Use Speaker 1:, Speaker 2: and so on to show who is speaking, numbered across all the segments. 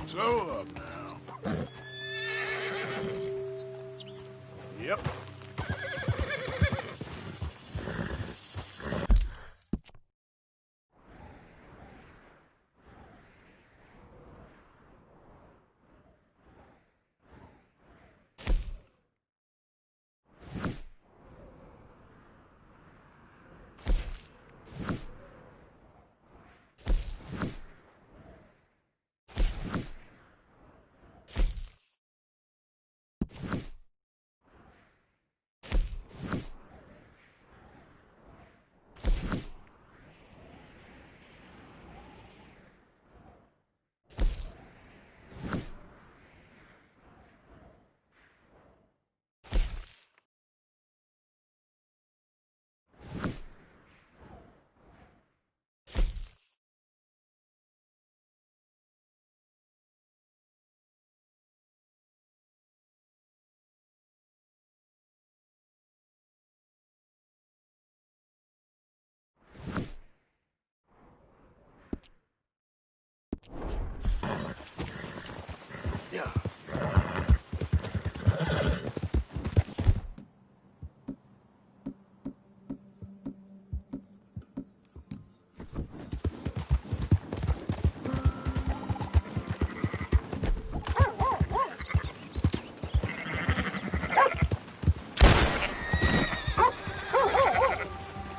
Speaker 1: So up now. Yep. Yeah.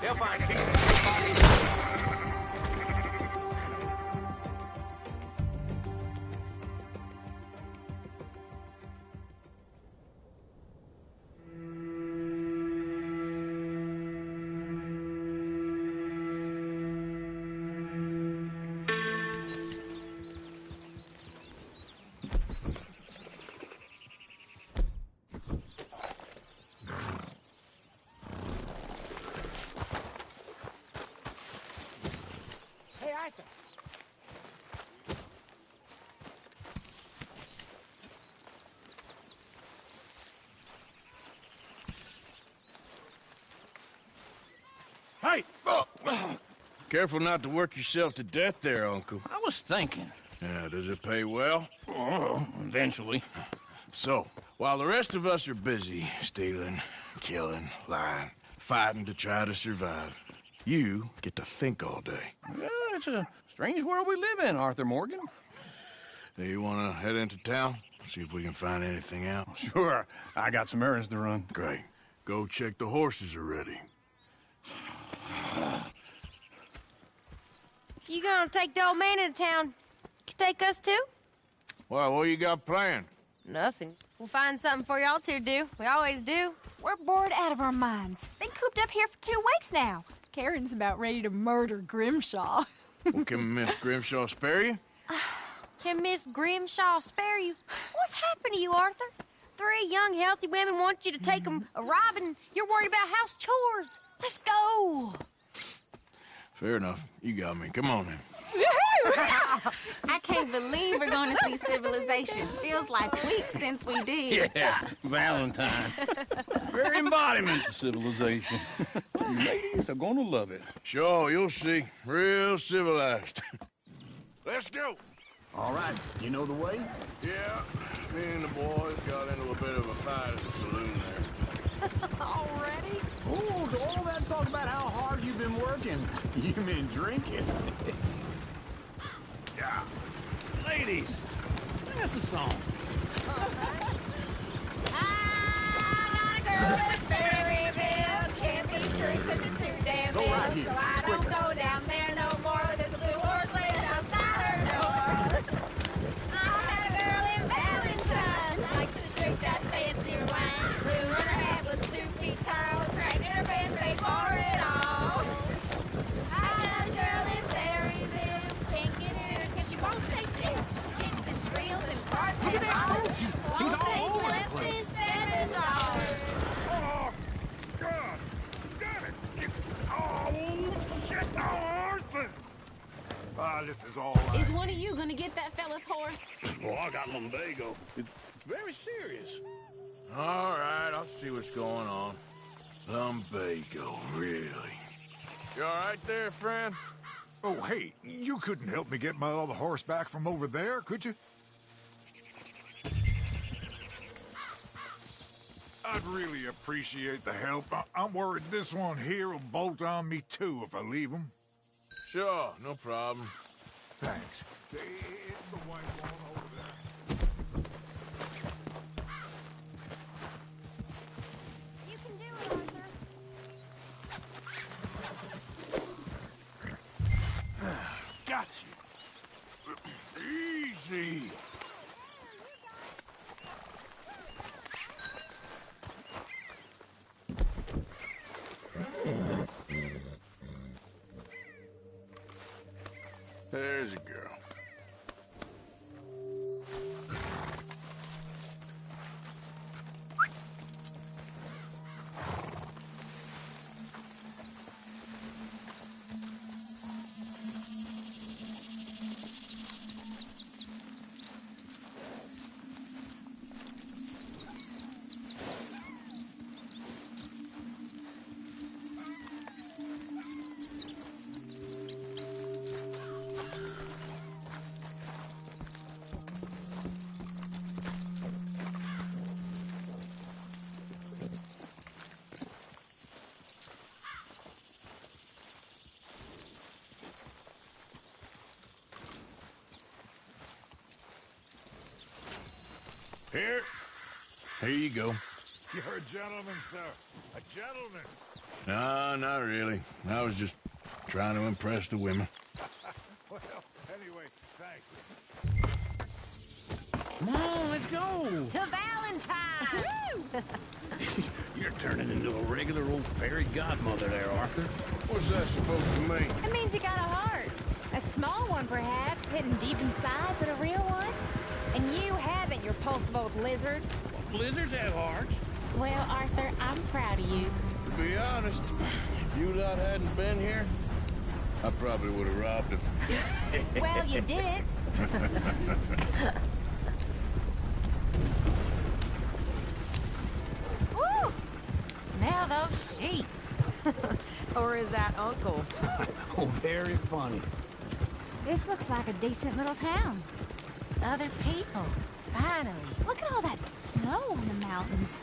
Speaker 2: They'll find pieces of your body.
Speaker 3: Hey, Arthur.
Speaker 1: Hey! Careful not to work yourself to death there, Uncle.
Speaker 4: I was thinking.
Speaker 1: Yeah, does it pay well?
Speaker 4: Oh, eventually.
Speaker 1: So, while the rest of us are busy stealing, killing, lying, fighting to try to survive, you get to think all day.
Speaker 4: Yeah, it's a strange world we live in, Arthur Morgan.
Speaker 1: Hey, you want to head into town? See if we can find anything out?
Speaker 4: Sure, I got some errands to run.
Speaker 1: Great. Go check the horses are ready.
Speaker 5: You gonna take the old man into town? You take us too?
Speaker 1: Well, what you got planned?
Speaker 5: Nothing. We'll find something for y'all to do. We always do.
Speaker 6: We're bored out of our minds. Been cooped up here for 2 weeks now. Karen's about ready to murder Grimshaw.
Speaker 1: Well, can Miss Grimshaw spare you?
Speaker 5: Can Miss Grimshaw spare you? What's happened to you, Arthur? 3 young, healthy women want you to take them a robbing. You're worried about house chores. Let's go.
Speaker 1: Fair enough. You got me. Come on then.
Speaker 7: I can't believe we're going to see civilization. Feels like weeks since we did.
Speaker 4: Yeah, Valentine. Very embodiment of civilization. You ladies are gonna love it.
Speaker 1: Sure, you'll see. Real civilized. Let's go.
Speaker 3: All right, you know the way?
Speaker 1: Yeah, me and the boys got into a bit of a fight at the saloon there.
Speaker 5: Already?
Speaker 3: Oh, so all that talk about how hard you've been working, you mean drinking.
Speaker 1: Yeah.
Speaker 4: Ladies, sing us a song.
Speaker 5: I got a girl in Berryville. Can't be screwed 'cause she's too damn
Speaker 3: Go right
Speaker 5: big.
Speaker 3: here.
Speaker 5: So I don't go down there no more. There's a blue horse waiting outside her door. I had a girl in Valentine. Likes to drink that fancy wine. Blue in her head was 2 feet tall. Crack in her pants, paid for it all. I had a girl in Berryville. Can't get in 'cause she won't stay still. She kicks and squeals and parts
Speaker 3: Look at
Speaker 5: and
Speaker 3: that
Speaker 5: rolls.
Speaker 3: coach. He's
Speaker 5: Won't
Speaker 3: all
Speaker 5: take
Speaker 3: over the
Speaker 5: less
Speaker 3: place.
Speaker 5: than $7.
Speaker 1: Oh, God. Damn it. Oh, shit, the horses. Ah, this is all right.
Speaker 7: Is one of you going to get that fella's horse?
Speaker 4: Oh, I got lumbago. It's very serious.
Speaker 1: All right, I'll see what's going on. Lumbago, really? You all right there, friend?
Speaker 8: Oh, hey, you couldn't help me get my other horse back from over there, could you?
Speaker 3: I'd really appreciate the help. I'm worried this one here will bolt on me too if I leave him.
Speaker 1: Sure, no problem.
Speaker 3: Thanks. It's the white one over there.
Speaker 6: You can do it, Arthur.
Speaker 1: Got you. Easy. There's a girl. Here you go.
Speaker 3: You're a gentleman, sir. A gentleman.
Speaker 1: No, not really. I was just trying to impress the women.
Speaker 3: Well, anyway, thank you.
Speaker 4: Come on, let's go.
Speaker 5: To Valentine!
Speaker 4: You're turning into a regular old fairy godmother there, Arthur.
Speaker 1: What's that supposed to mean?
Speaker 6: It means you got a heart. A small one, perhaps, hidden deep inside, but a real one. And you haven't, you repulsive old lizard.
Speaker 4: Blizzards have hearts.
Speaker 7: Well, Arthur, I'm proud of you.
Speaker 1: To be honest, if you lot hadn't been here, I probably would have robbed him.
Speaker 6: Well, you did.
Speaker 7: Woo! Smell those sheep.
Speaker 5: Or is that Uncle?
Speaker 4: Oh, very funny.
Speaker 6: This looks like a decent little town.
Speaker 7: Other people. Finally.
Speaker 6: Look at all that snow on the mountains.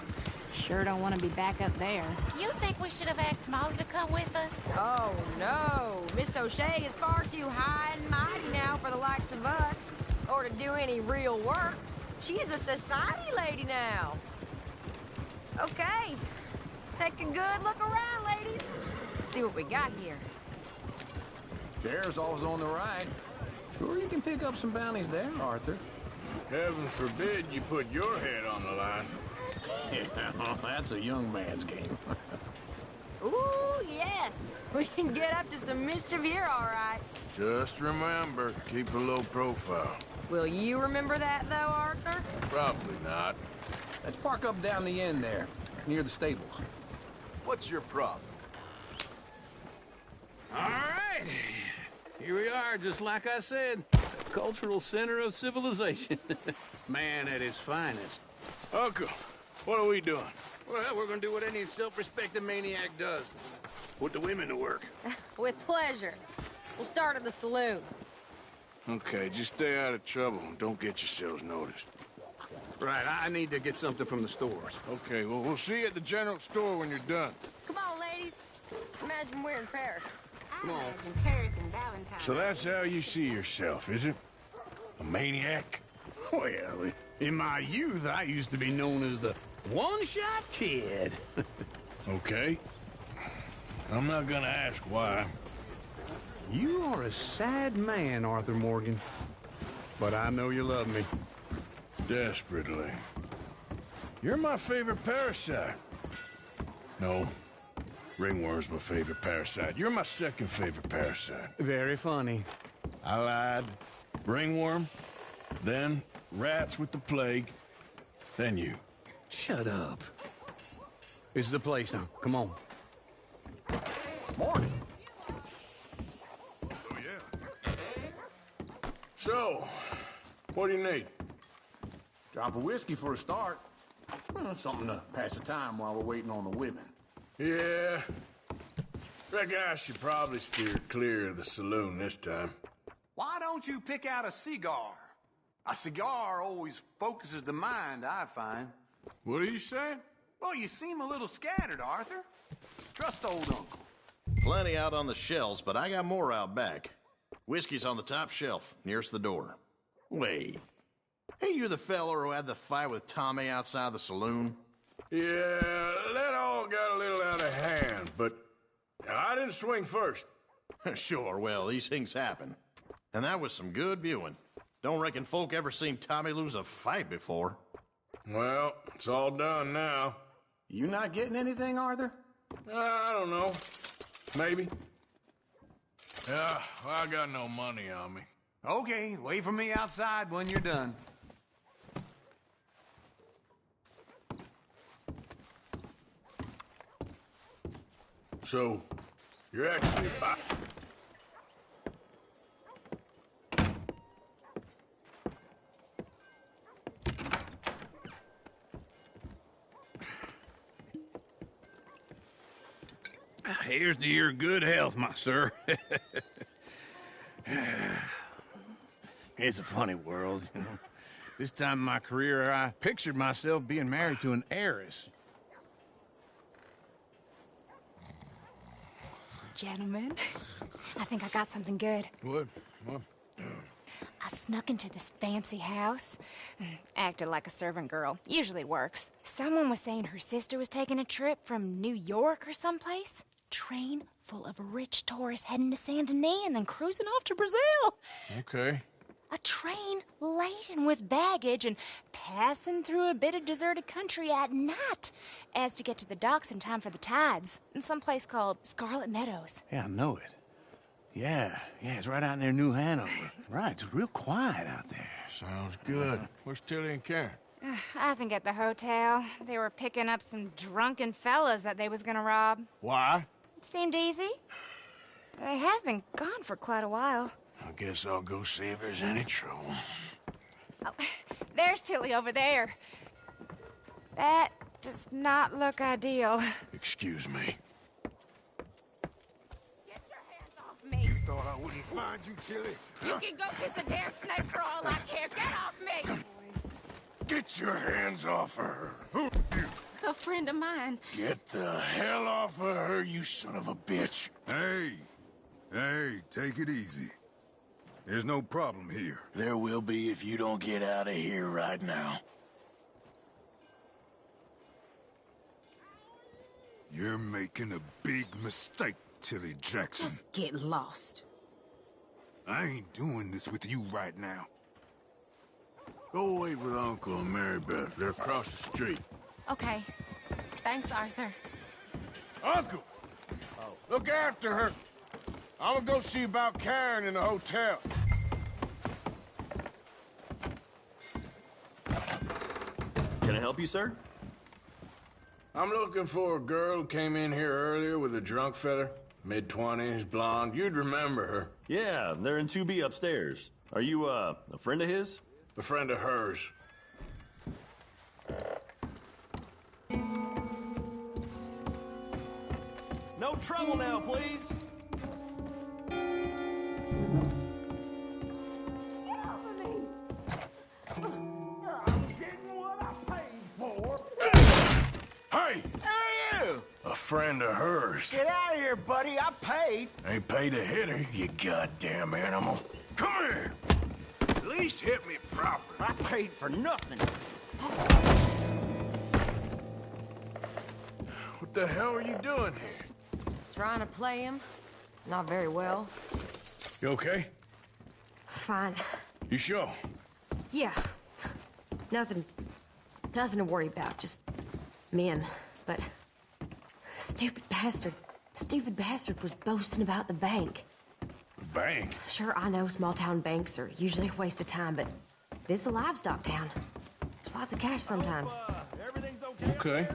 Speaker 5: Sure don't want to be back up there.
Speaker 7: You think we should have asked Molly to come with us?
Speaker 5: Oh, no. Miss O'Shea is far too high and mighty now for the likes of us. Or to do any real work. She's a society lady now. Okay. Take a good look around, ladies. See what we got here.
Speaker 4: Chair's always on the right. Sure you can pick up some bounties there, Arthur.
Speaker 1: Heaven forbid you put your head on the line.
Speaker 4: Yeah, that's a young man's game.
Speaker 5: Ooh, yes. We can get up to some mischief here, all right.
Speaker 1: Just remember, keep a low profile.
Speaker 5: Will you remember that, though, Arthur?
Speaker 1: Probably not.
Speaker 4: Let's park up down the end there, near the stables.
Speaker 1: What's your problem?
Speaker 4: All right. Here we are, just like I said. Cultural center of civilization. Man at his finest.
Speaker 1: Uncle, what are we doing?
Speaker 4: Well, we're gonna do what any self-respecting maniac does. Put the women to work.
Speaker 5: With pleasure. We'll start at the saloon.
Speaker 1: Okay, just stay out of trouble and don't get yourselves noticed.
Speaker 4: Right, I need to get something from the stores.
Speaker 1: Okay, well, we'll see you at the general store when you're done.
Speaker 5: Come on, ladies. Imagine we're in Paris.
Speaker 7: I imagine Paris and Valentine.
Speaker 1: So that's how you see yourself, is it? A maniac?
Speaker 4: Well, in my youth, I used to be known as the one-shot kid.
Speaker 1: Okay. I'm not gonna ask why.
Speaker 4: You are a sad man, Arthur Morgan. But I know you love me.
Speaker 1: Desperately. You're my favorite parasite. No. Ringworm's my favorite parasite. You're my second favorite parasite.
Speaker 4: Very funny.
Speaker 1: I lied. Ringworm, then rats with the plague, then you.
Speaker 4: Shut up. This is the place now. Come on. Morning.
Speaker 3: So, yeah.
Speaker 1: So, what do you need?
Speaker 4: Drop of whiskey for a start. Well, something to pass the time while we're waiting on the women.
Speaker 1: Yeah. Reckon I should probably steer clear of the saloon this time.
Speaker 8: Why don't you pick out a cigar? A cigar always focuses the mind, I find.
Speaker 1: What are you saying?
Speaker 8: Well, you seem a little scattered, Arthur. Trust old uncle.
Speaker 9: Plenty out on the shelves, but I got more out back. Whiskey's on the top shelf, nearest the door. Wait. Hey, you the feller who had the fight with Tommy outside the saloon?
Speaker 1: Yeah, that all got a little out of hand, but I didn't swing first.
Speaker 9: Sure, well, these things happen. And that was some good viewing. Don't reckon folk ever seen Tommy lose a fight before.
Speaker 1: Well, it's all done now.
Speaker 8: You not getting anything, Arthur?
Speaker 1: I don't know. Maybe. Yeah, I got no money on me.
Speaker 8: Okay, wait for me outside when you're done.
Speaker 1: So, you're actually...
Speaker 4: Here's to your good health, my sir. It's a funny world, you know. This time in my career, I pictured myself being married to an heiress.
Speaker 6: Gentlemen, I think I got something good.
Speaker 1: What?
Speaker 6: I snuck into this fancy house. Acted like a servant girl. Usually works. Someone was saying her sister was taking a trip from New York or someplace. Train full of rich tourists heading to Saint Denis and then cruising off to Brazil.
Speaker 1: Okay.
Speaker 6: A train laden with baggage and passing through a bit of deserted country at night as to get to the docks in time for the tides in some place called Scarlet Meadows.
Speaker 4: Yeah, I know it. Yeah, it's right out near New Hanover. Right, it's real quiet out there.
Speaker 1: Sounds good. Where's Tilly and Karen?
Speaker 6: I think at the hotel. They were picking up some drunken fellas that they was gonna rob.
Speaker 1: Why?
Speaker 6: It seemed easy. They have been gone for quite a while.
Speaker 1: I guess I'll go see if there's any trouble.
Speaker 6: Oh, there's Tilly over there. That does not look ideal.
Speaker 1: Excuse me.
Speaker 6: Get your hands off me.
Speaker 3: Thought I wouldn't find you, Tilly.
Speaker 6: You can go kiss a damn snake for all I care. Get off me!
Speaker 1: Get your hands off her.
Speaker 3: Who you?
Speaker 7: A friend of mine.
Speaker 1: Get the hell off of her, you son of a bitch.
Speaker 3: Hey, take it easy. There's no problem here.
Speaker 1: There will be if you don't get out of here right now.
Speaker 3: You're making a big mistake, Tilly Jackson.
Speaker 7: Just get lost.
Speaker 3: I ain't doing this with you right now.
Speaker 1: Go wait with Uncle and Mary Beth. They're across the street.
Speaker 7: Okay. Thanks, Arthur.
Speaker 1: Uncle! Look after her. I'm gonna go see about Karen in the hotel.
Speaker 10: Can I help you, sir?
Speaker 1: I'm looking for a girl who came in here earlier with a drunk fella. Mid-20s, blonde. You'd remember her.
Speaker 10: Yeah, they're in 2B upstairs. Are you, a friend of his?
Speaker 1: A friend of hers.
Speaker 10: No trouble now, please.
Speaker 1: Hey!
Speaker 8: Hey, you!
Speaker 1: A friend of hers.
Speaker 8: Get out of here, buddy. I paid.
Speaker 1: Ain't paid to hit her, you goddamn animal. Come here! At least hit me proper.
Speaker 8: I paid for nothing.
Speaker 1: What the hell are you doing here?
Speaker 11: Trying to play him. Not very well.
Speaker 1: You okay?
Speaker 11: Fine.
Speaker 1: You sure?
Speaker 11: Yeah. Nothing to worry about. Just men. But stupid bastard was boasting about the bank.
Speaker 1: Bank?
Speaker 11: Sure, I know small town banks are usually a waste of time, but this is a livestock town. There's lots of cash sometimes.
Speaker 10: Everything's okay?
Speaker 1: Okay.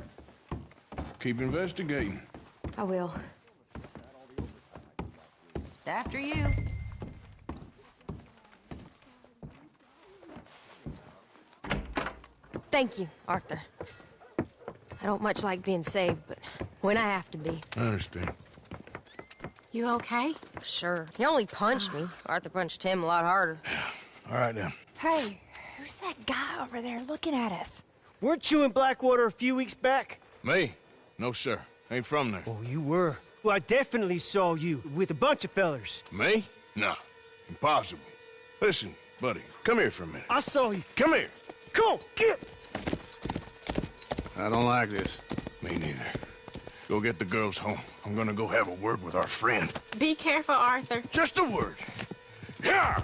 Speaker 1: Keep investigating.
Speaker 11: I will. After you. Thank you, Arthur. I don't much like being saved, but when I have to be.
Speaker 1: I understand.
Speaker 7: You okay?
Speaker 11: Sure. He only punched me. Arthur punched him a lot harder.
Speaker 1: All right, then.
Speaker 6: Hey, who's that guy over there looking at us?
Speaker 12: Weren't you in Blackwater a few weeks back?
Speaker 1: Me? No, sir. Ain't from there.
Speaker 12: Oh, you were. Well, I definitely saw you with a bunch of fellers.
Speaker 1: Me? No. Impossible. Listen, buddy, come here for a minute.
Speaker 12: I saw you.
Speaker 1: Come here.
Speaker 12: Come on, get!
Speaker 4: I don't like this.
Speaker 1: Me neither. Go get the girls home. I'm gonna go have a word with our friend.
Speaker 7: Be careful, Arthur.
Speaker 1: Just a word. Yeah!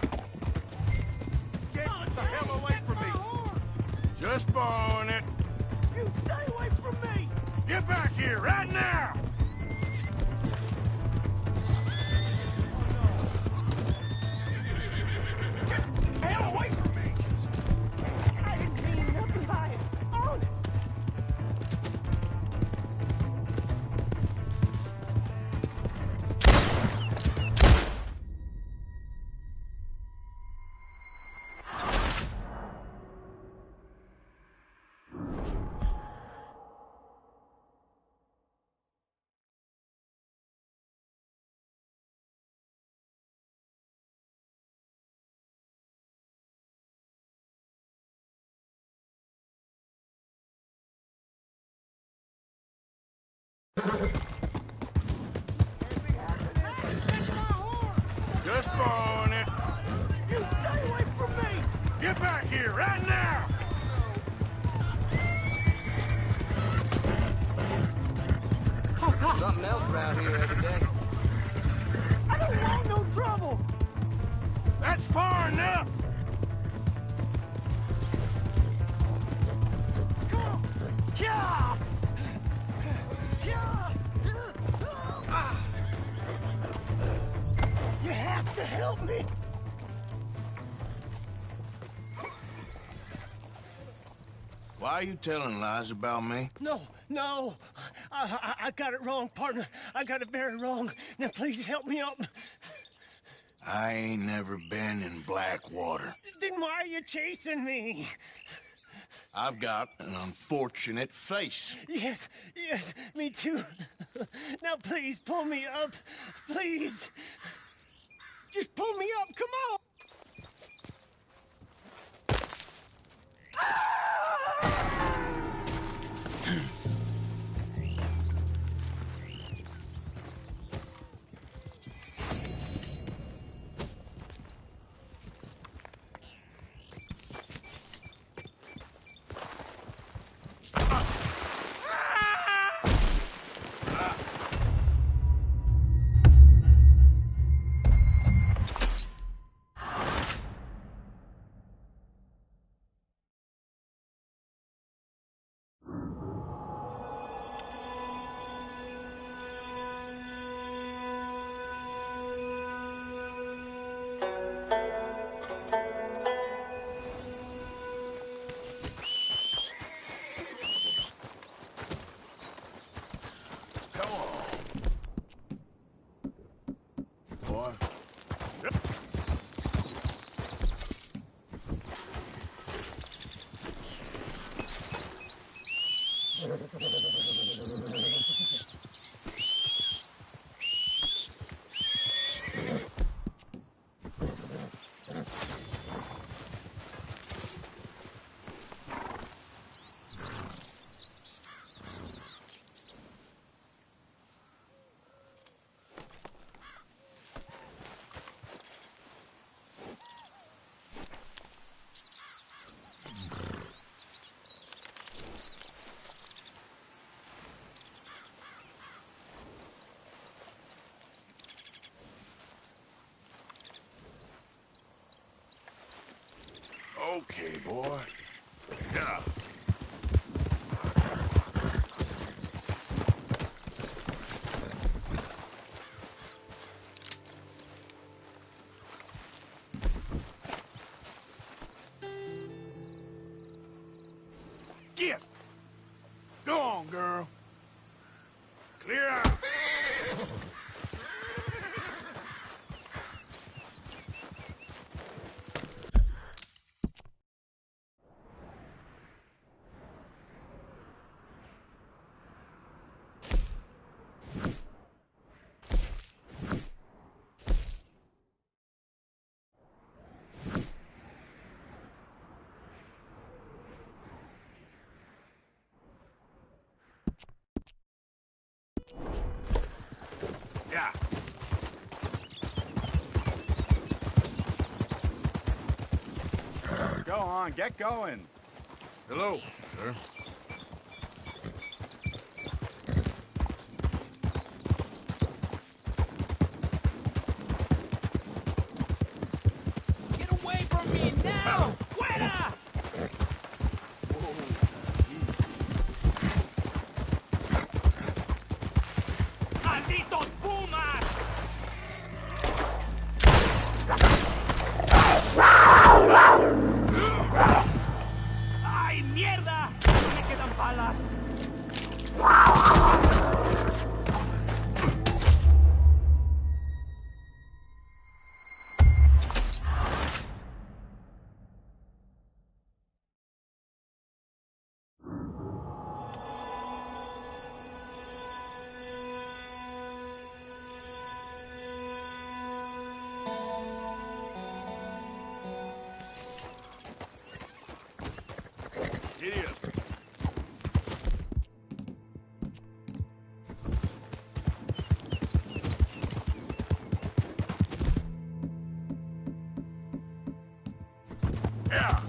Speaker 3: Get the hell away from me!
Speaker 1: Just borrowing it.
Speaker 12: You stay away from me!
Speaker 1: Get back here, right now!
Speaker 12: Hell away from me! I didn't mean nothing by it. Honest.
Speaker 1: Just borrowing it.
Speaker 12: You stay away from me!
Speaker 1: Get back here, right now!
Speaker 2: Something else around here every day.
Speaker 12: I don't want no trouble!
Speaker 1: That's far enough!
Speaker 12: Come on! Yeah! You have to help me!
Speaker 1: Why are you telling lies about me?
Speaker 12: No. I got it wrong, partner. I got it very wrong. Now please help me up.
Speaker 1: I ain't never been in Blackwater.
Speaker 12: Then why are you chasing me?
Speaker 1: I've got an unfortunate face.
Speaker 12: Yes, me too. Now please pull me up. Please. Just pull me up, come on.
Speaker 1: Boy. Okay, boy. Yeah. Get! Go on, girl. Clear out.
Speaker 13: on, get going.
Speaker 1: Hello, sir.
Speaker 4: Get away from me now! Fuera! ¡Malditos pumas! ¡Ay, mierda! ¡No me quedan balas!
Speaker 1: Giddy up. Yeah.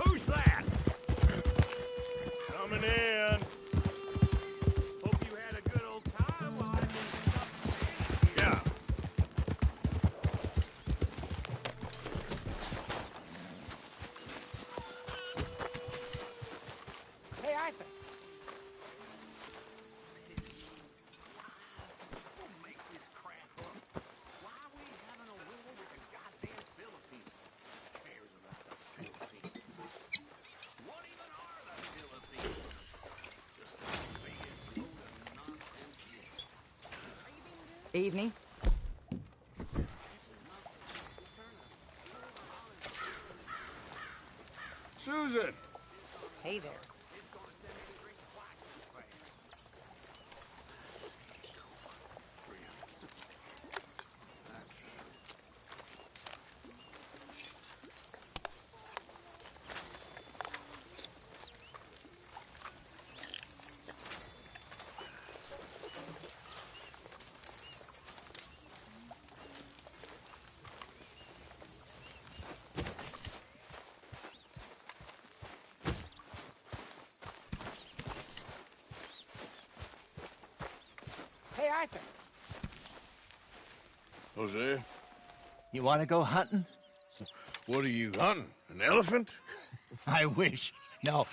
Speaker 4: Who's that?
Speaker 1: Coming in.
Speaker 4: Hope you had a good old time while I did stuff.
Speaker 1: Yeah.
Speaker 12: Hey, Arthur.
Speaker 7: Evening.
Speaker 1: Susan.
Speaker 7: Hey there.
Speaker 12: Hey, Arthur.
Speaker 1: Jose,
Speaker 12: You want to go hunting?
Speaker 1: what are you hunting? An elephant?
Speaker 12: I wish. No.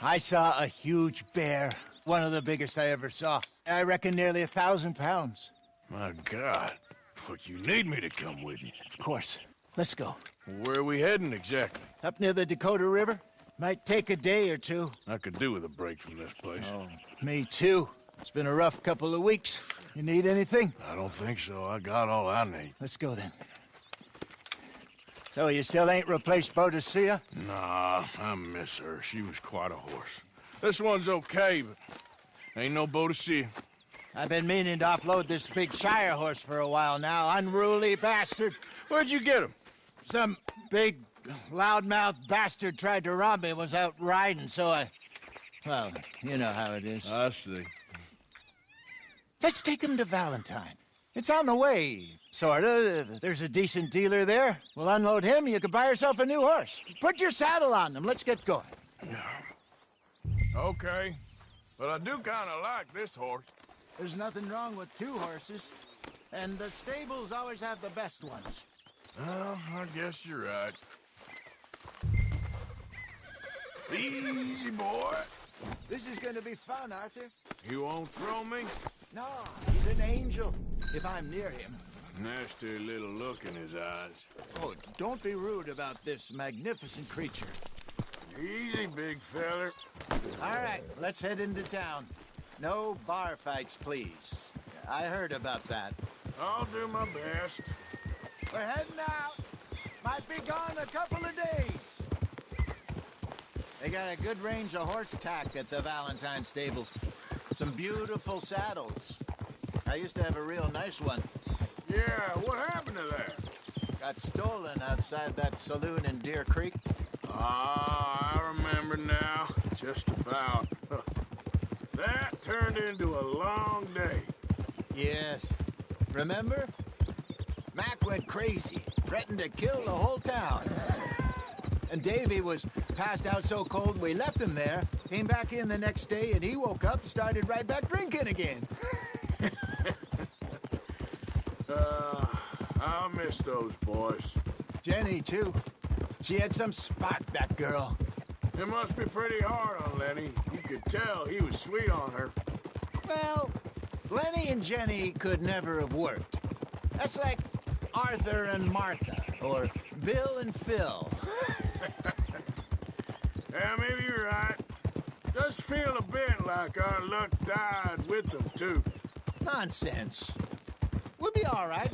Speaker 12: I saw a huge bear. One of the biggest I ever saw. I reckon nearly 1,000 pounds.
Speaker 1: My God. But you need me to come with you.
Speaker 12: Of course. Let's go.
Speaker 1: Where are we heading exactly?
Speaker 12: Up near the Dakota River. Might take a day or two.
Speaker 1: I could do with a break from this place.
Speaker 12: Oh, me too. It's been a rough couple of weeks. You need anything?
Speaker 1: I don't think so. I got all I need.
Speaker 12: Let's go then. So you still ain't replaced Boadicea?
Speaker 1: Nah, I miss her. She was quite a horse. This one's okay, but ain't no Boadicea.
Speaker 12: I've been meaning to offload this big Shire horse for a while now. Unruly bastard.
Speaker 1: Where'd you get him?
Speaker 12: Some big, loudmouth bastard tried to rob me when I was out riding, so I... Well, you know how it is.
Speaker 1: I see.
Speaker 12: Let's take him to Valentine. It's on the way, sorta. There's a decent dealer there. We'll unload him, you can buy yourself a new horse. Put your saddle on them, let's get going.
Speaker 1: Okay. But I do kind of like this horse.
Speaker 12: There's nothing wrong with two horses. And the stables always have the best ones.
Speaker 1: Well, I guess you're right. Easy, boy.
Speaker 12: This is gonna be fun, Arthur.
Speaker 1: You won't throw me?
Speaker 12: No, he's an angel. If I'm near him.
Speaker 1: Nasty little look in his eyes.
Speaker 12: Oh, don't be rude about this magnificent creature.
Speaker 1: Easy, big feller.
Speaker 12: All right, let's head into town. No bar fights, please. I heard about that.
Speaker 1: I'll do my best.
Speaker 12: We're heading out. Might be gone a couple of days. They got a good range of horse tack at the Valentine stables. Some beautiful saddles. I used to have a real nice one.
Speaker 1: Yeah, what happened to that?
Speaker 12: Got stolen outside that saloon in Deer Creek.
Speaker 1: Ah, I remember now. Just about. That turned into a long day.
Speaker 12: Yes. Remember? Mac went crazy, threatened to kill the whole town. And Davy was passed out so cold we left him there, came back in the next day, and he woke up, started right back drinking again.
Speaker 1: I'll miss those boys.
Speaker 12: Jenny, too. She had some spot, that girl.
Speaker 1: It must be pretty hard on Lenny. You could tell he was sweet on her.
Speaker 12: Well, Lenny and Jenny could never have worked. That's like Arthur and Martha, or Bill and Phil.
Speaker 1: Yeah, maybe you're right. Does feel a bit like our luck died with them, too.
Speaker 12: Nonsense. We'll be all right.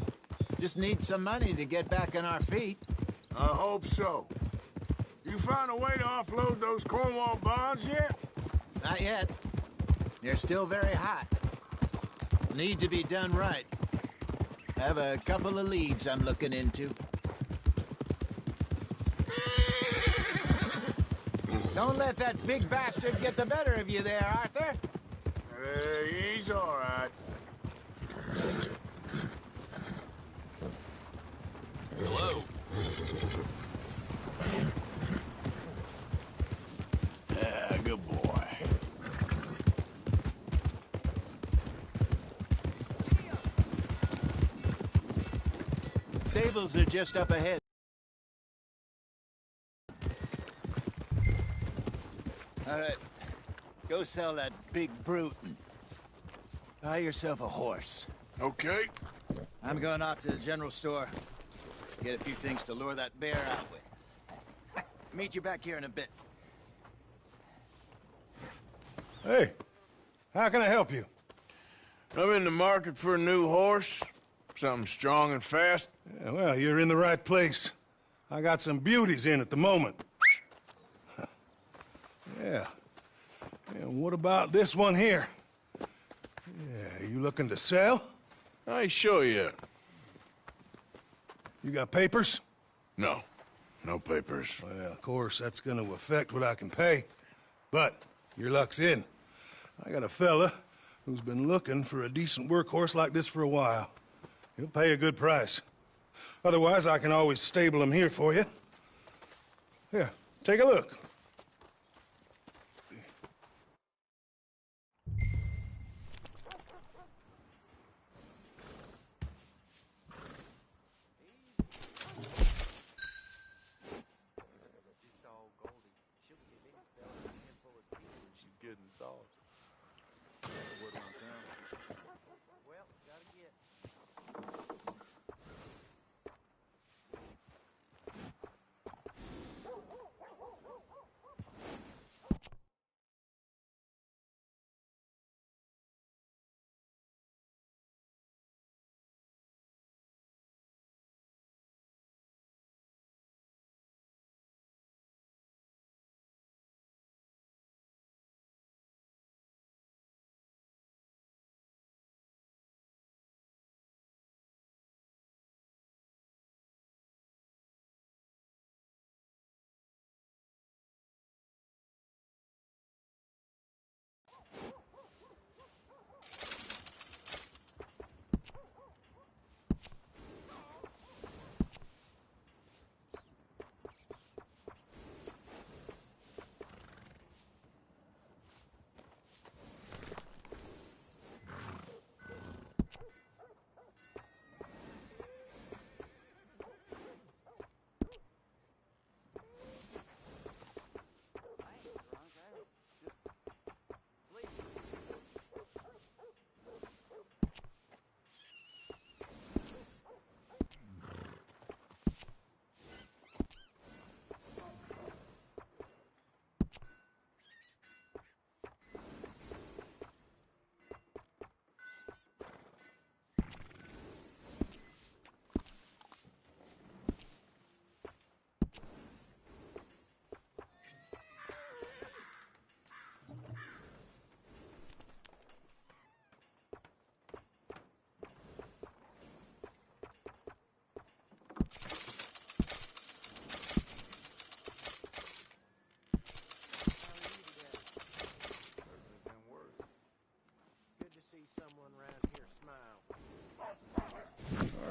Speaker 12: Just need some money to get back on our feet.
Speaker 1: I hope so. You found a way to offload those Cornwall bonds yet?
Speaker 12: Not yet. They're still very hot. Need to be done right. I have a couple of leads I'm looking into. Don't let that big bastard get the better of you there, Arthur.
Speaker 1: He's all right.
Speaker 13: Hello.
Speaker 1: Yeah, good boy.
Speaker 12: Stables are just up ahead. All right. Go sell that big brute and buy yourself a horse.
Speaker 1: Okay.
Speaker 12: I'm going off to the general store. Get a few things to lure that bear out with. Meet you back here in a bit.
Speaker 14: Hey, how can I help you?
Speaker 1: I'm in the market for a new horse. Something strong and fast.
Speaker 14: Yeah, well, you're in the right place. I got some beauties in at the moment. Yeah. And what about this one here? Yeah, you looking to sell?
Speaker 1: I show you.
Speaker 14: You got papers?
Speaker 1: No. No papers.
Speaker 14: Well, of course, that's gonna affect what I can pay. But your luck's in. I got a fella who's been looking for a decent workhorse like this for a while. He'll pay a good price. Otherwise, I can always stable him here for you. Here, take a look.
Speaker 13: Good in sauce. Word around town. Well, gotta get.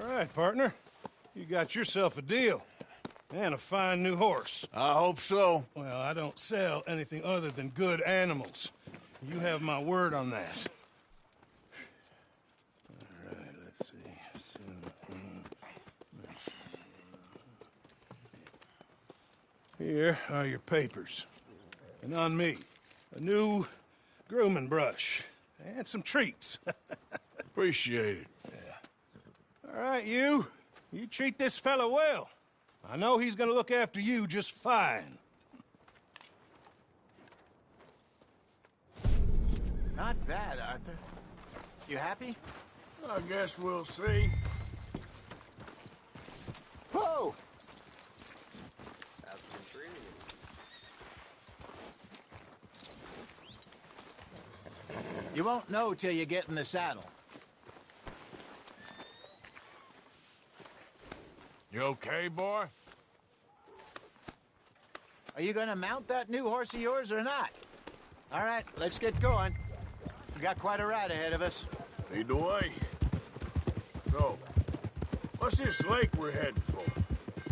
Speaker 14: All right, partner. You got yourself a deal. And a fine new horse.
Speaker 1: I hope so.
Speaker 14: Well, I don't sell anything other than good animals. You have my word on that. All right, let's see. Here are your papers. And on me, a new grooming brush. And some treats.
Speaker 1: Appreciate it.
Speaker 14: Yeah. All right, you. You treat this fella well. I know he's gonna look after you just fine.
Speaker 12: Not bad, Arthur. You happy?
Speaker 1: I guess we'll see.
Speaker 12: Whoa!
Speaker 13: How's it been treating you?
Speaker 12: You won't know till you get in the saddle.
Speaker 1: You okay, boy?
Speaker 12: Are you gonna mount that new horse of yours or not? All right, let's get going. We got quite a ride ahead of us.
Speaker 1: Lead the way. So, what's this lake we're heading for?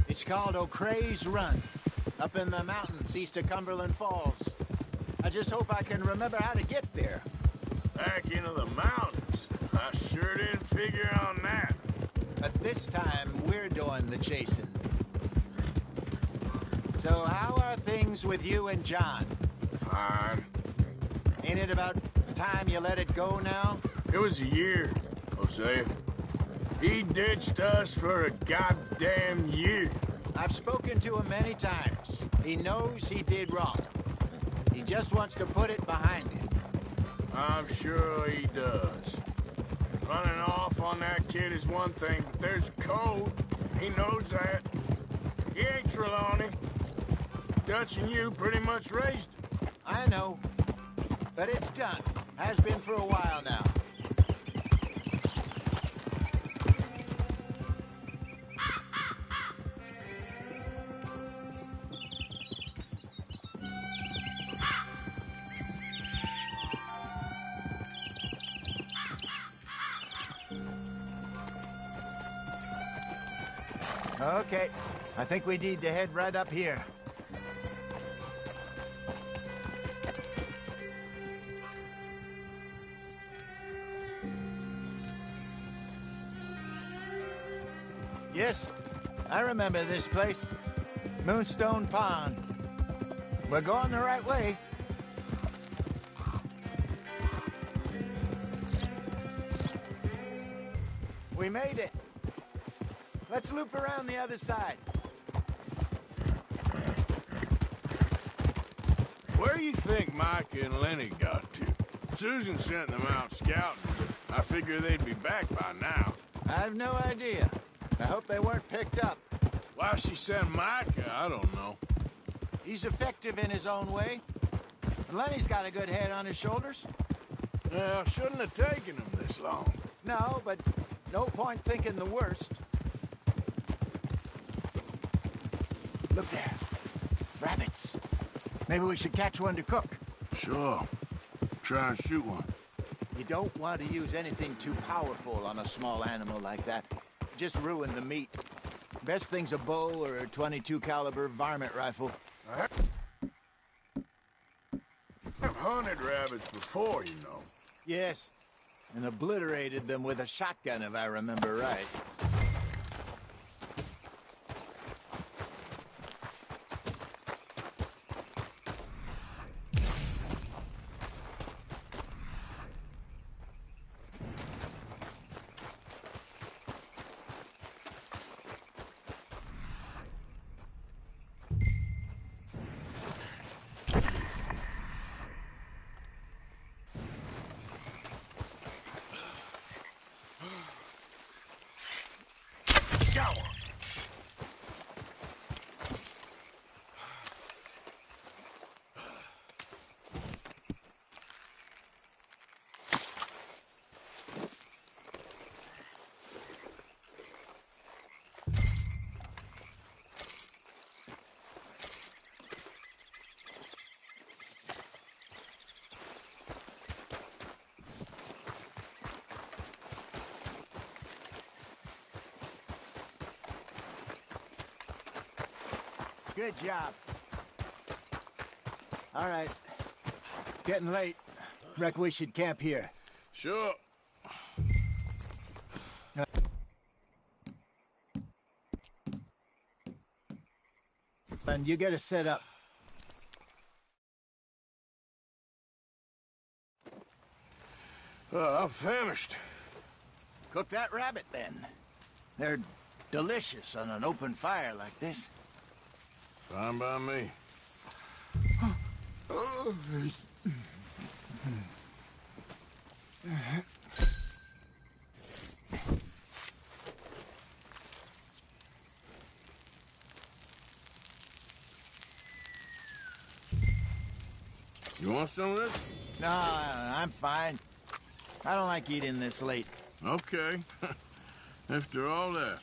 Speaker 12: It's called O'Creagh's Run, up in the mountains east of Cumberland Falls. I just hope I can remember how to get there.
Speaker 1: Back into the mountains? I sure didn't figure on that.
Speaker 12: But this time, we're doing the chasing. So how are things with you and John?
Speaker 1: Fine.
Speaker 12: Ain't it about time you let it go now?
Speaker 1: It was a year, Hosea. He ditched us for a goddamn year.
Speaker 12: I've spoken to him many times. He knows he did wrong. He just wants to put it behind him.
Speaker 1: I'm sure he does. Running off on that kid is one thing, but there's code. He knows that. He ain't Trelawney. Dutch and you pretty much raised him.
Speaker 12: I know. But it's done. Has been for a while now. Okay, I think we need to head right up here. Yes, I remember this place. Moonstone Pond. We're going the right way. We made it. Let's loop around the other side.
Speaker 1: Where do you think Micah and Lenny got to? Susan sent them out scouting, but I figure they'd be back by now.
Speaker 12: I've no idea. I hope they weren't picked up.
Speaker 1: Why she sent Micah, I don't know.
Speaker 12: He's effective in his own way. Lenny's got a good head on his shoulders.
Speaker 1: Well, shouldn't have taken him this long.
Speaker 12: No, but no point thinking the worst. Look there. Rabbits. Maybe we should catch one to cook.
Speaker 1: Sure. Try and shoot one.
Speaker 12: You don't want to use anything too powerful on a small animal like that. Just ruin the meat. Best thing's a bow or a .22 caliber varmint rifle.
Speaker 1: I've hunted rabbits before, you know.
Speaker 12: Yes, and obliterated them with a shotgun, if I remember right. Good job. All right. It's getting late. Reckon we should camp here.
Speaker 1: Sure.
Speaker 12: And you get us set up.
Speaker 1: I'm famished.
Speaker 12: Cook that rabbit, then. They're delicious on an open fire like this.
Speaker 1: Fine by me. You want some of this?
Speaker 12: No, I'm fine. I don't like eating this late.
Speaker 1: Okay. After all that.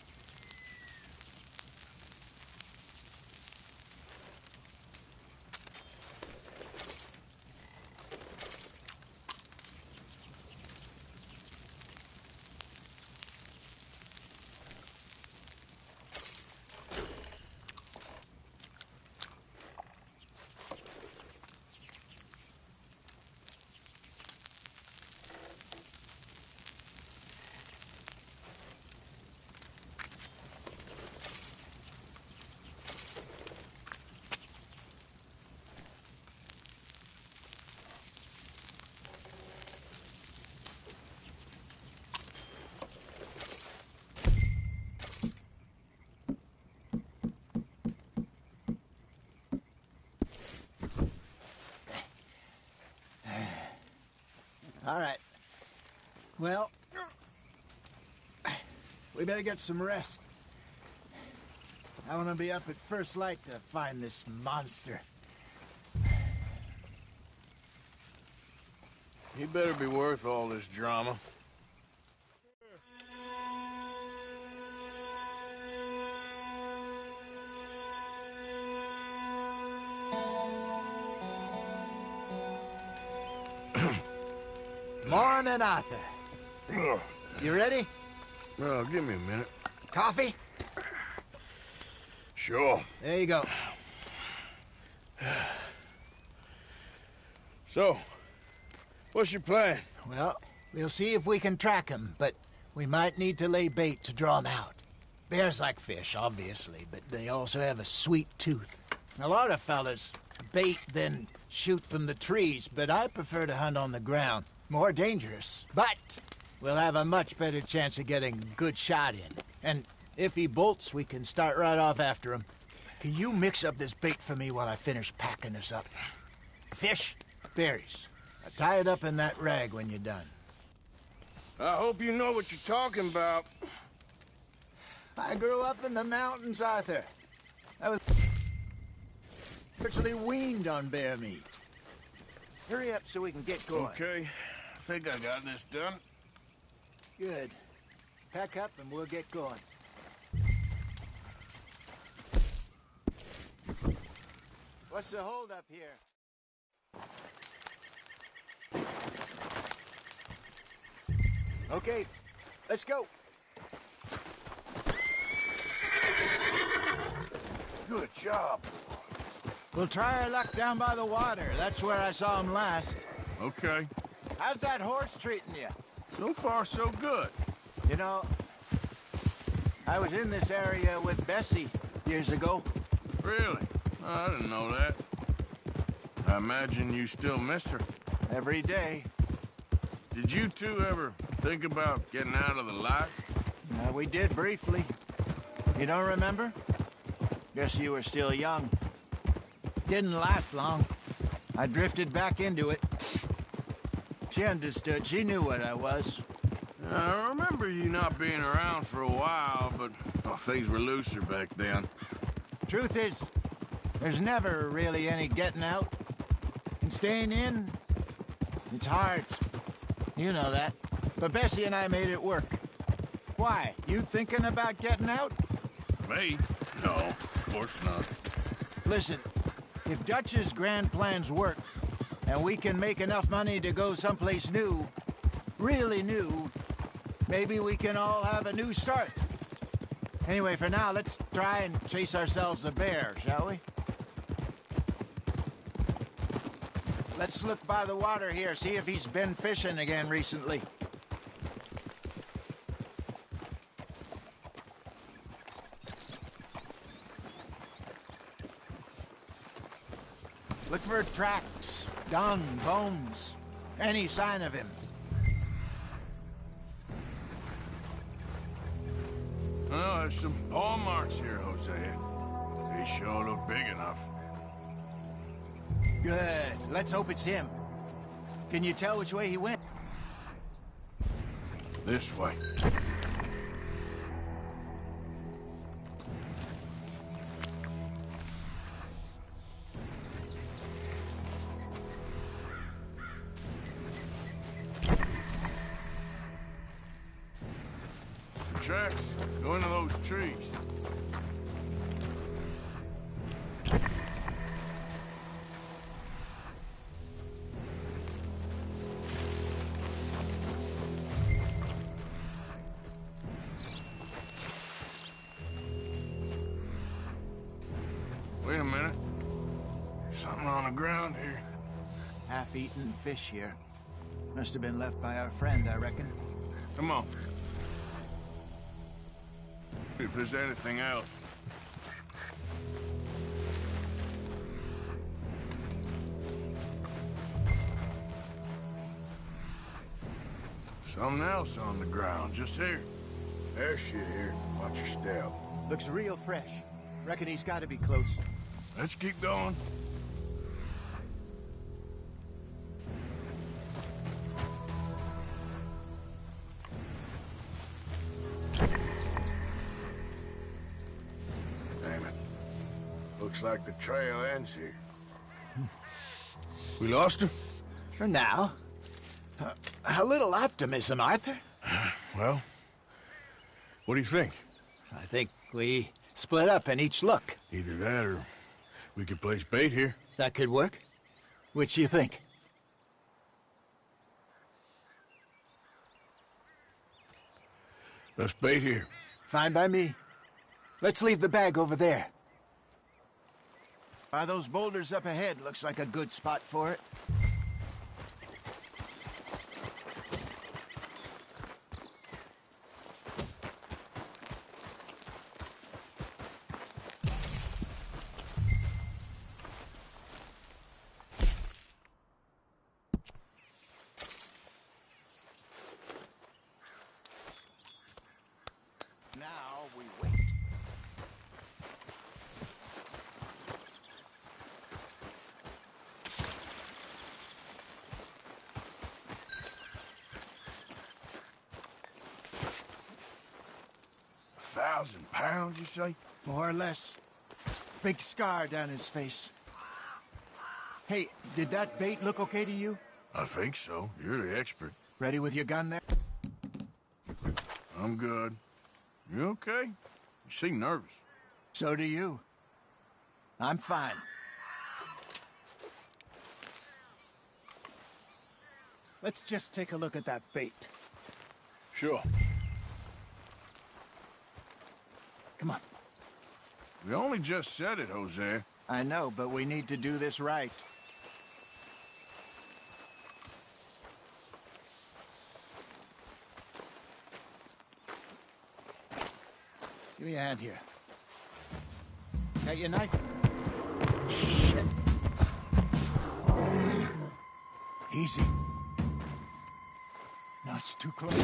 Speaker 12: All right. Well, we better get some rest. I want to be up at first light to find this monster.
Speaker 1: He better be worth all this drama.
Speaker 12: Morning, Arthur. You ready?
Speaker 1: Well, give me a minute.
Speaker 12: Coffee?
Speaker 1: Sure.
Speaker 12: There you go.
Speaker 1: So, what's your plan?
Speaker 12: Well, we'll see if we can track him, but we might need to lay bait to draw him out. Bears like fish, obviously, but they also have a sweet tooth. A lot of fellas bait, then shoot from the trees, but I prefer to hunt on the ground. More dangerous, but we'll have a much better chance of getting a good shot in. And if he bolts, we can start right off after him. Can you mix up this bait for me while I finish packing us up? Fish, berries. Tie it up in that rag when you're done.
Speaker 1: I hope you know what you're talking about.
Speaker 12: I grew up in the mountains, Arthur. I was virtually weaned on bear meat. Hurry up so we can get going.
Speaker 1: Okay. I think I got this done.
Speaker 12: Good. Pack up and we'll get going. What's the holdup here? Okay, let's go.
Speaker 1: Good job.
Speaker 12: We'll try our luck down by the water. That's where I saw him last.
Speaker 1: Okay.
Speaker 12: How's that horse treating you?
Speaker 1: So far, so good.
Speaker 12: You know, I was in this area with Bessie years ago.
Speaker 1: Really? I didn't know that. I imagine you still miss her.
Speaker 12: Every day.
Speaker 1: Did you two ever think about getting out of the life?
Speaker 12: We did briefly. You don't remember? Guess you were still young. Didn't last long. I drifted back into it. She understood. She knew what I was.
Speaker 1: I remember you not being around for a while, but things were looser back then.
Speaker 12: Truth is, there's never really any getting out. And staying in, it's hard. You know that. But Bessie and I made it work. Why? You thinking about getting out?
Speaker 1: Me? No, of course not.
Speaker 12: Listen, if Dutch's grand plans work, and we can make enough money to go someplace new, really new, maybe we can all have a new start. Anyway, for now, let's try and chase ourselves a bear, shall we? Let's look by the water here, see if he's been fishing again recently. Look for tracks, dung, bones, any sign of him.
Speaker 1: Oh, there's some paw marks here, Hosea. They sure look big enough.
Speaker 12: Good. Let's hope it's him. Can you tell which way he went?
Speaker 1: This way. The tracks go into those trees. Wait a minute. Something on the ground here.
Speaker 12: Half-eaten fish here. Must have been left by our friend, I reckon.
Speaker 1: Come on. If there's anything else. Something else on the ground, just here. There's shit here. Watch your step.
Speaker 12: Looks real fresh. Reckon he's got to be close.
Speaker 1: Let's keep going. Damn it. Looks like the trail ends here. We lost him?
Speaker 12: For now. A little optimism, Arthur.
Speaker 1: Well, what do you think?
Speaker 12: I think we split up and each look.
Speaker 1: Either that or we could place bait here.
Speaker 12: That could work. Which do you think?
Speaker 1: Let's bait here.
Speaker 12: Fine by me. Let's leave the bag over there. By those boulders up ahead, looks like a good spot for it. Now we wait.
Speaker 1: £1,000, you say?
Speaker 12: More or less. Big scar down his face. Hey, did that bait look okay to you?
Speaker 1: I think so. You're the expert.
Speaker 12: Ready with your gun there?
Speaker 1: I'm good. You okay? You seem nervous.
Speaker 12: So do you. I'm fine. Let's just take a look at that bait.
Speaker 1: Sure.
Speaker 12: Come on.
Speaker 1: We only just said it, Jose.
Speaker 12: I know, but we need to do this right. Give me a hand here. Got your knife? Shit. Easy. No, it's too close.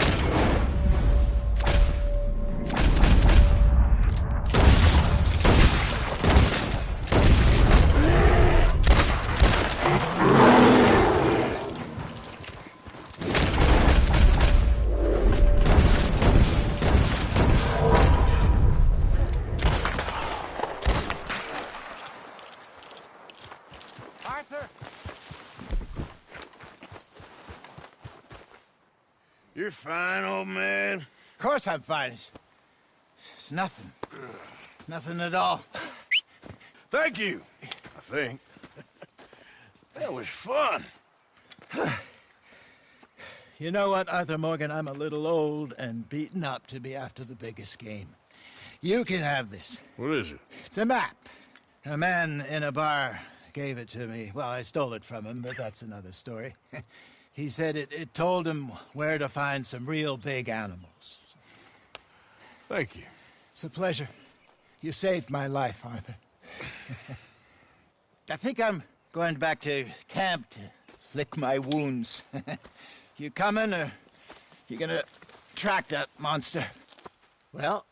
Speaker 1: You're fine, old man.
Speaker 12: Of course I'm fine. It's nothing. Nothing at all.
Speaker 1: Thank you, I think. That was fun.
Speaker 12: You know what, Arthur Morgan? I'm a little old and beaten up to be after the biggest game. You can have this.
Speaker 1: What is it?
Speaker 12: It's a map. A man in a bar gave it to me. Well, I stole it from him, but that's another story. He said it told him where to find some real big animals.
Speaker 1: Thank you.
Speaker 12: It's a pleasure. You saved my life, Arthur. I think I'm going back to camp to lick my wounds. You coming, or you gonna track that monster? Well,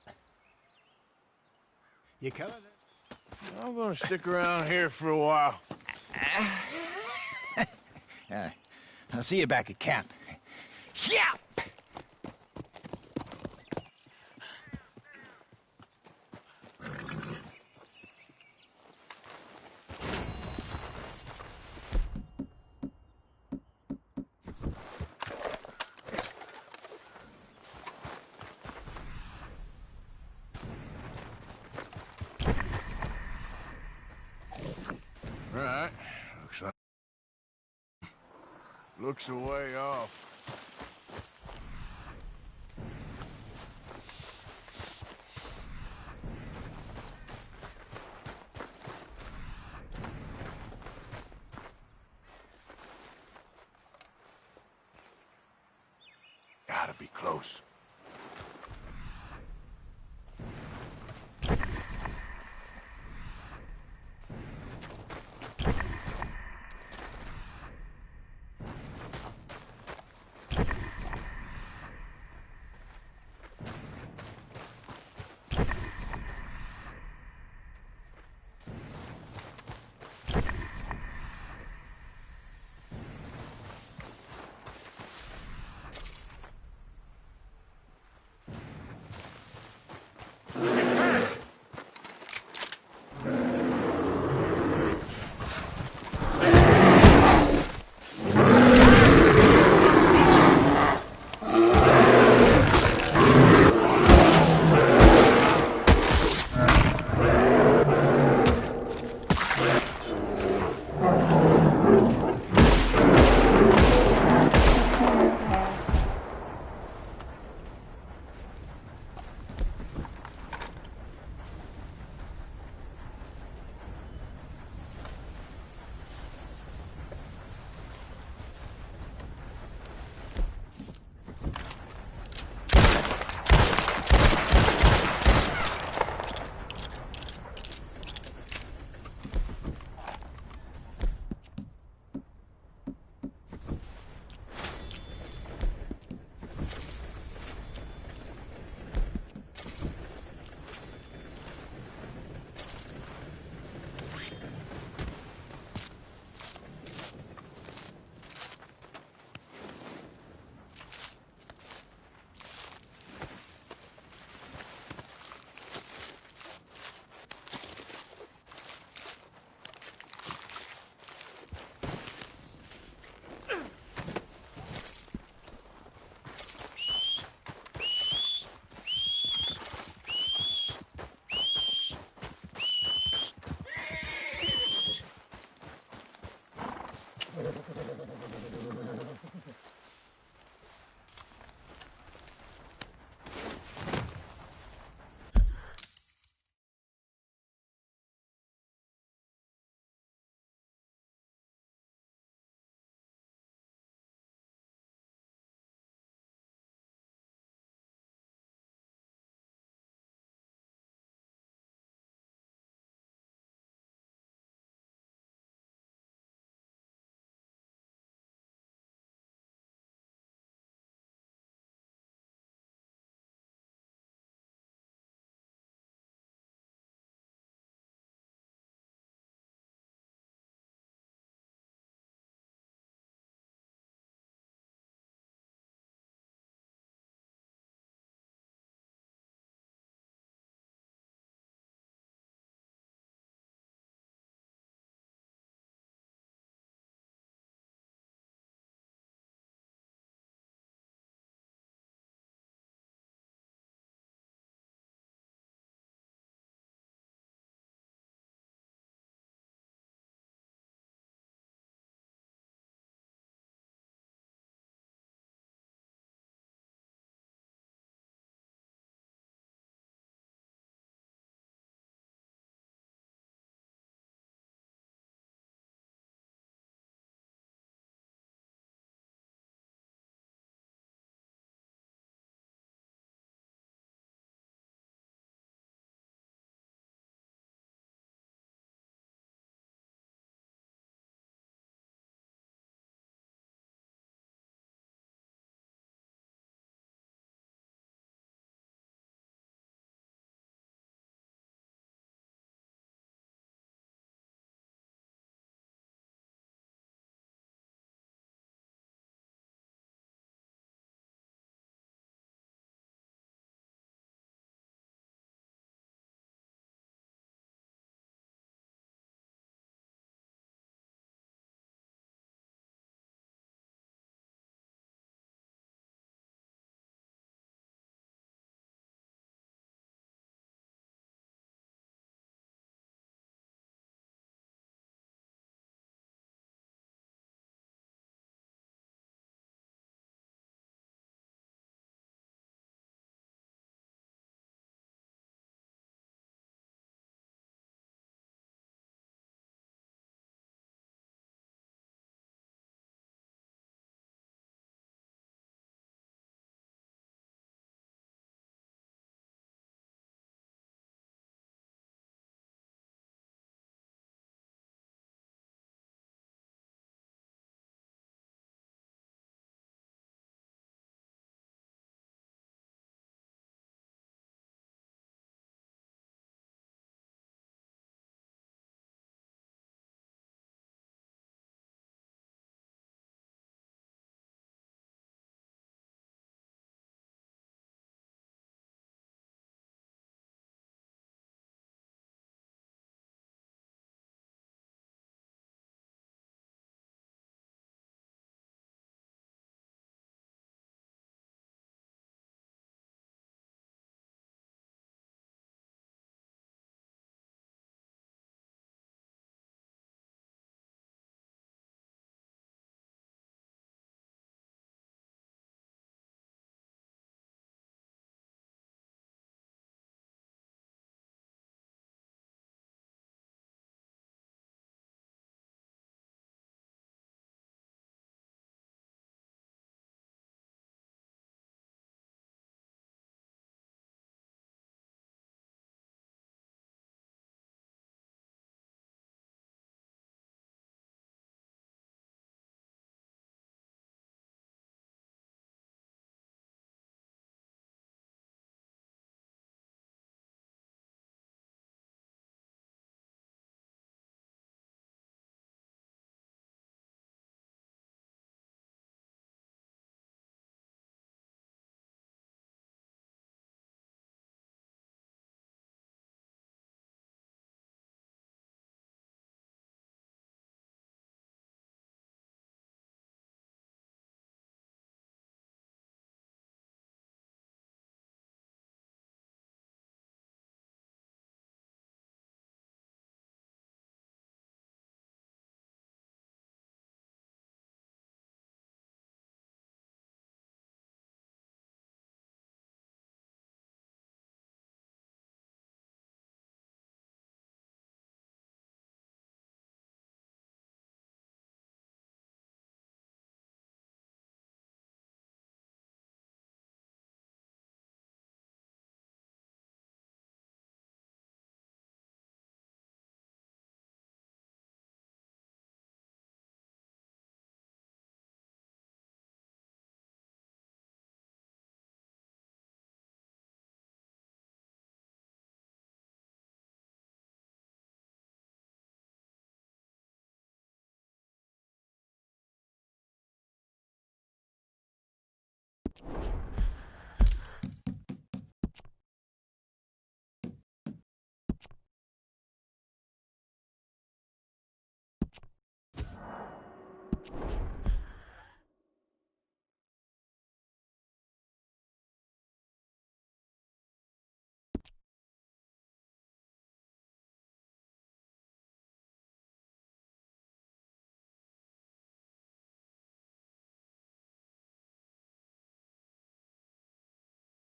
Speaker 12: you coming?
Speaker 1: I'm gonna stick around here for a while.
Speaker 12: I'll see you back at camp. Yeah!
Speaker 1: Right. Looks a way off. Gotta be close.